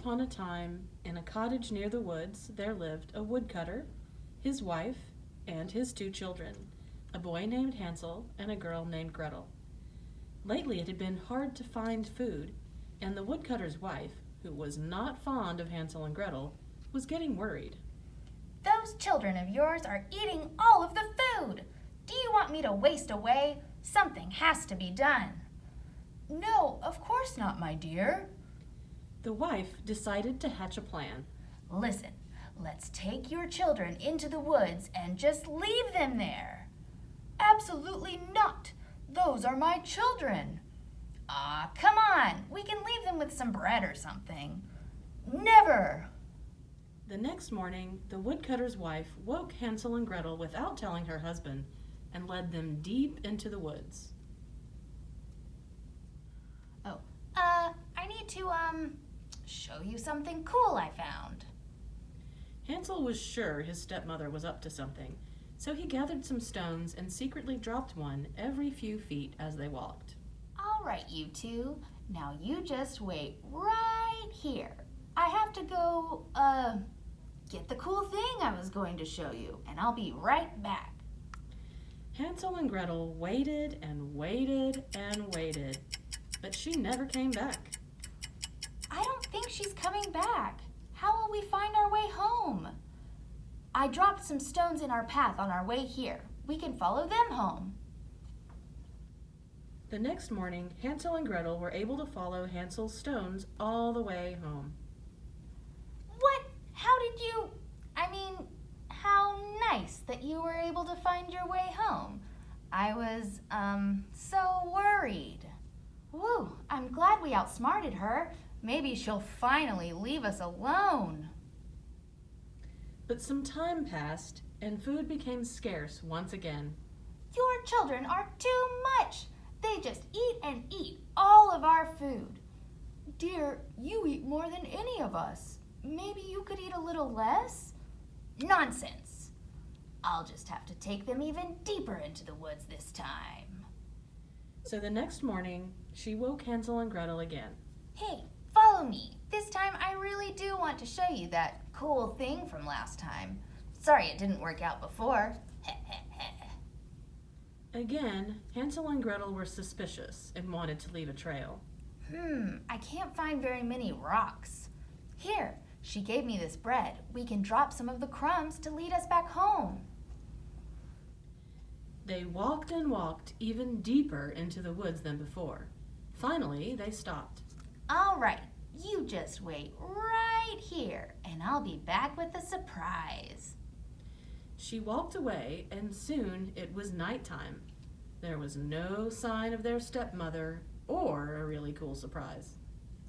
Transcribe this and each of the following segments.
upon a time, in a cottage near the woods, there lived a woodcutter, his wife, and his 2 children, a boy named Hansel and a girl named Gretel. Lately it had been hard to find food, and the woodcutter's wife, who was not fond of Hansel and Gretel, was getting worried. Those children of yours are eating all of the food. Do you want me to waste away? Something has to be done. No, of course not, my dear. The wife decided to hatch a plan. Listen, let's take your children into the woods and just leave them there. Absolutely not. Those are my children. Come on. We can leave them with some bread or something. Never. The next morning, the woodcutter's wife woke Hansel and Gretel without telling her husband and led them deep into the woods. I need to, show you something cool I found. Hansel was sure his stepmother was up to something, so he gathered some stones and secretly dropped one every few feet as they walked. All right, you two. Now you just wait right here. I have to go, get the cool thing I was going to show you, and I'll be right back. Hansel and Gretel waited and waited and waited, but she never came back. I don't think she's coming back. How will we find our way home? I dropped some stones in our path on our way here. We can follow them home. The next morning, Hansel and Gretel were able to follow Hansel's stones all the way home. What? How did you... how nice that you were able to find your way home. I was, so worried. Woo, I'm glad we outsmarted her. Maybe she'll finally leave us alone. But some time passed, and food became scarce once again. Your children are too much. They just eat and eat all of our food. Dear, you eat more than any of us. Maybe you could eat a little less? Nonsense. I'll just have to take them even deeper into the woods this time. So the next morning, she woke Hansel and Gretel again. Hey, follow me. This time I really do want to show you that cool thing from last time. Sorry it didn't work out before. Again, Hansel and Gretel were suspicious and wanted to leave a trail. I can't find very many rocks. Here, she gave me this bread. We can drop some of the crumbs to lead us back home. They walked and walked even deeper into the woods than before. Finally, they stopped. All right, you just wait right here, and I'll be back with a surprise. She walked away, and soon it was nighttime. There was no sign of their stepmother or a really cool surprise.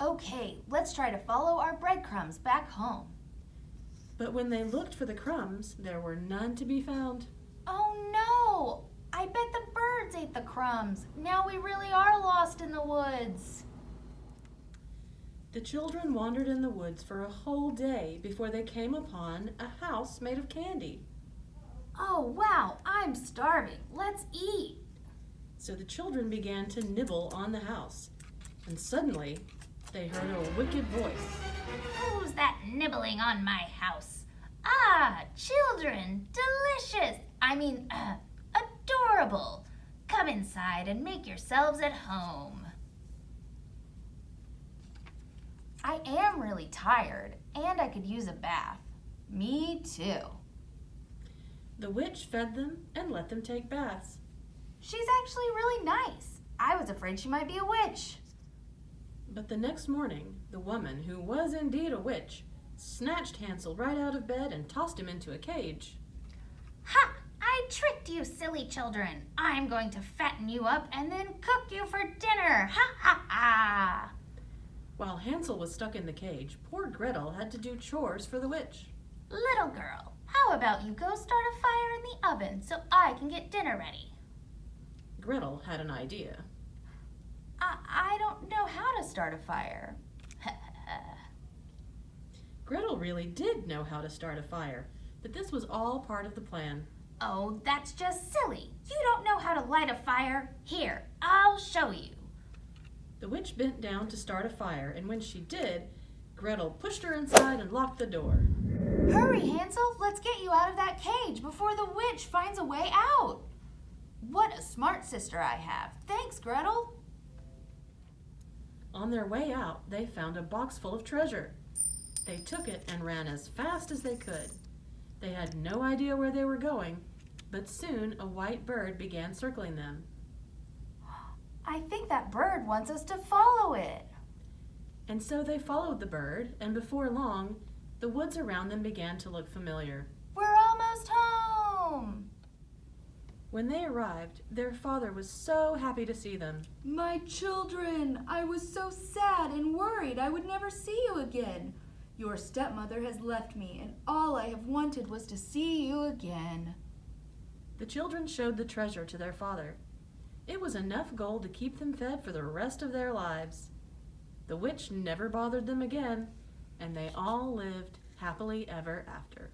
Okay, let's try to follow our breadcrumbs back home. But when they looked for the crumbs, there were none to be found. Oh no! I bet the birds ate the crumbs. Now we really are lost in the woods. The children wandered in the woods for a whole day before they came upon a house made of candy. Oh wow, I'm starving. Let's eat. So the children began to nibble on the house, and suddenly they heard a wicked voice. Who's that nibbling on my house? Ah, children, delicious. Adorable. Come inside and make yourselves at home. I am really tired, and I could use a bath. Me too. The witch fed them and let them take baths. She's actually really nice. I was afraid she might be a witch. But the next morning, the woman, who was indeed a witch, snatched Hansel right out of bed and tossed him into a cage. Ha! I tricked you, silly children. I'm going to fatten you up and then cook you for dinner. Ha ha ha! While Hansel was stuck in the cage, poor Gretel had to do chores for the witch. Little girl, how about you go start a fire in the oven so I can get dinner ready? Gretel had an idea. I don't know how to start a fire. Gretel really did know how to start a fire, but this was all part of the plan. Oh, that's just silly. You don't know how to light a fire? Here, I'll show you. The witch bent down to start a fire, and when she did, Gretel pushed her inside and locked the door. Hurry, Hansel, let's get you out of that cage before the witch finds a way out. What a smart sister I have. Thanks, Gretel. On their way out, they found a box full of treasure. They took it and ran as fast as they could. They had no idea where they were going, but soon a white bird began circling them. I think that bird wants us to follow it. And so they followed the bird, and before long, the woods around them began to look familiar. We're almost home. When they arrived, their father was so happy to see them. My children, I was so sad and worried I would never see you again. Your stepmother has left me, and all I have wanted was to see you again. The children showed the treasure to their father. It was enough gold to keep them fed for the rest of their lives. The witch never bothered them again, and they all lived happily ever after.